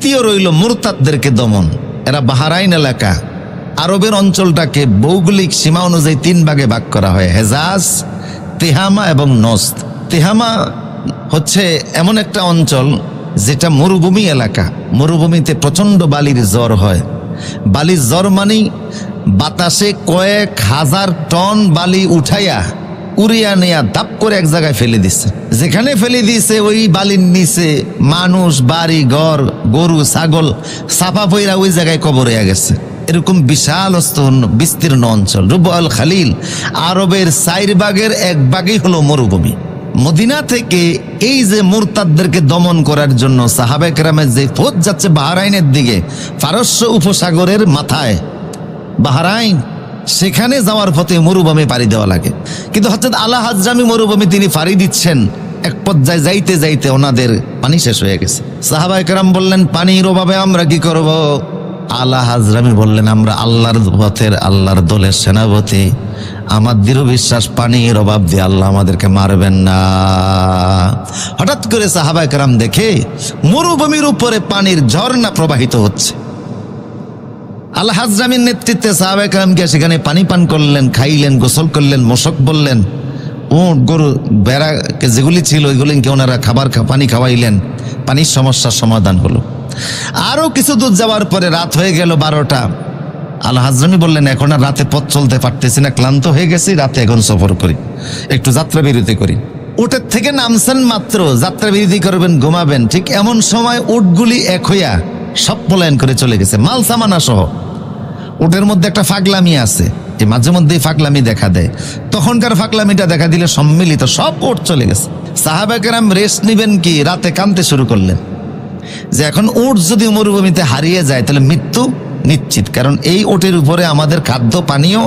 দ্বিতীয় রইল মুরতাদদেরকে দমন। এরা বাহরাইন এলাকা, আরবের অঞ্চলটাকে ভৌগোলিক সীমা অনুযায়ী 3 ভাগে ভাগ করা হয়, হেজাজ, তিহামা এবং নস্ত। তিহামা হচ্ছে এমন একটা অঞ্চল যেটা মরুভূমি এলাকা। মরুভূমিতে প্রচণ্ড বালির জ্বর হয়। বালির জ্বর মানে বাতাসে কয়েক হাজার টন বালি উঠাইয়া উড়িয়া নেয়া দাপ করে এক জায়গায় ফেলে দিচ্ছে। যেখানে ফেলে দিয়েছে ওই বালির নিচে মানুষ, বাড়ি ঘর, গরু, ছাগল সাফা পইরা ওই জায়গায় কবর হয়ে গেছে। এরকম বিশাল বিস্তীর্ণ অঞ্চল। রুব আল খালিল আরবের 4 ভাগের 1 ভাগই হলো মরুভূমি। মদিনা থেকে এই যে মুরতাদদেরকে দমন করার জন্য সাহাবায়ে কেরামের যে পথ যাচ্ছে বাহরাইনের দিকে, পারস্য উপসাগরের মাথায় বাহরাইন, সেখানে যাওয়ার পথে মরুভূমি পাড়ি দেওয়া লাগে। কিন্তু হযরত আলা হাজরামি মরুভূমি তিনি পাড়ি দিচ্ছেন, এক পর্যায়ে যাইতে যাইতে ওনাদের পানি শেষ হয়ে গেছে। সাহাবায়ে কেরাম বললেন, পানির অভাবে আমরা কি করব? আলা হাজরামি বললেন, আমরা আল্লাহর পথের, আল্লাহর দলের সেনাপতি, আমার দৃঢ় বিশ্বাস পানির অভাব দিয়ে আল্লাহ আমাদেরকে মারবেন না। হঠাৎ করে সাহাবায়ে কেরাম দেখে মরুভূমির উপরে পানির ঝর্ণা প্রবাহিত হচ্ছে। আলা হাজরামির নেতৃত্বে সাহাবায়ে কেরাম গিয়ে সেখানে পানি পান করলেন, খাইলেন, গোসল করলেন, মশক বললেন, উট, গরু, বেড়া যেগুলি ছিল ওইগুলিকে ওনারা পানি খাওয়াইলেন। পানির সমস্যার সমাধান হলো। আরো কিছু দূর যাওয়ার পরে রাত হয়ে গেল 12টা। আলা হাজরামি বললেন, এখন আর রাতে পথ চলতে পারতেছি না, ক্লান্ত হয়ে গেছি, রাতে এখন সফর করি, একটু যাত্রা বিরতি করি। উটের থেকে নামছেন মাত্র, যাত্রা বিরতি করবেন, ঘুমাবেন, ঠিক এমন সময় উটগুলি এক হইয়া সব পলায়ন করে চলে গেছে, মাল সামানা সহ। উটের মধ্যে একটা ফাগলামি আছে, এই মাঝে মধ্যেই ফাগলামি দেখা দেয়। তখনকার ফাগলামিটা দেখা দিলে সম্মিলিত সব উট চলে গেছে। সাহাবায়ে কেরাম রেস্ট নিবেন কি, রাতে কাঁদতে শুরু করলেন যে এখন উট যদি মরুভূমিতে হারিয়ে যায় তাহলে মৃত্যু নিশ্চিত, কারণ এই উটের উপরে আমাদের খাদ্য পানীয়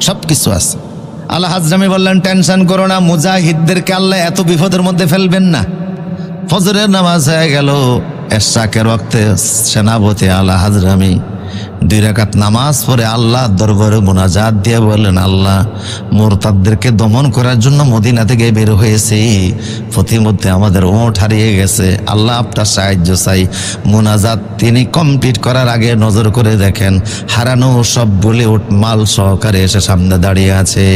সবকিছু আছে। আলা হাজরামি বললেন, টেনশন করো না, মুজাহিদদেরকে আল্লাহ এত বিপদের মধ্যে ফেলবেন না। ফজরের নামাজ হয়ে গেল, এশরাকের ওয়াক্তে সেনাপতি আলা হাজরামি 2 রাকাত নামাজ পড়ে আল্লাহ দরবারে মুনাজাত দিয়ে বললেন, আল্লাহ মুরতাদদেরকে দমন করার জন্য মদিনা থেকে বের হয়েছে, প্রতিমধ্যে আমাদের ওট হারিয়ে গেছে, আল্লাহ আপনার সাহায্য চাই। মুনাজাত তিনি কমপ্লিট করার আগে নজর করে দেখেন হারানো সবগুলি উট মাল সহকারে এসে সামনে দাঁড়িয়ে আছে।